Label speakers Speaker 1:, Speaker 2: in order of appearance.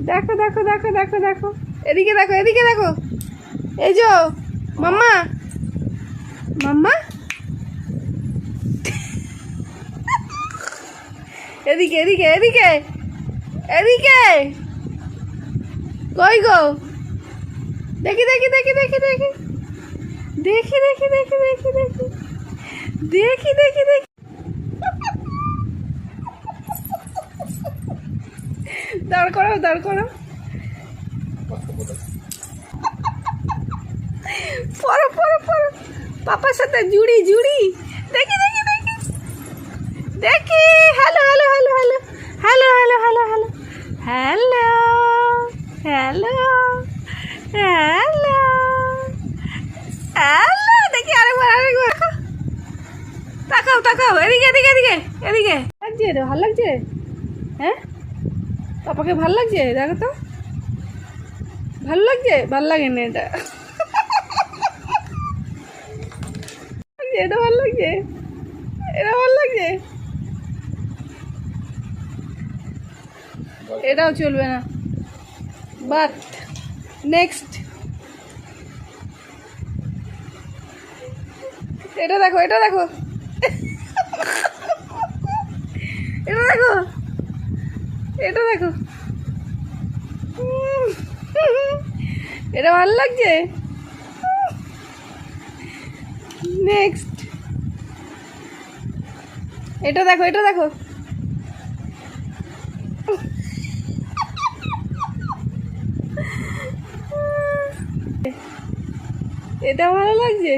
Speaker 1: দেখো দেখো দেখো দেখো দেখো, এদিকে দেখো, এদিকে দেখো। এই যো মাম্মা, মাম্মা এদিকে এদিকে এদিকে এদিকে, কই গো? দেখি দেখি দেখি দেখি দেখি দেখি দেখি দেখি দেখি দেখি দেখি দেখি দেখি, দাঁড় করো দাঁড় করো, পড়ো পড়ো পড়ো, পাপার সাথে জুড়ি জুড়ি, দেখি দেখি দেখি দেখি, hello hello hello hello hello hello hello hello hello hello hello, দেখি আরেকবার আরেকবার, তাকাও তাকাও, এদিকে এদিকে এদিকে এদিকে, লাগছে রে, ভালো লাগছে? হ্যাঁ পাপাকে ভাল লাগছে? দেখো তো, ভালো লাগছে? ভাল লাগে না এটা, এটা ভালো লাগছে, এটা ভালো লাগছে, এটাও চলবে না, বাট নেক্সট। এটা দেখো, এটা দেখো, এটা দেখো, এটা দেখো, এটা ভালো লাগছে, নেক্সট। এটা দেখো, এটা দেখো, এটা ভালো লাগছে।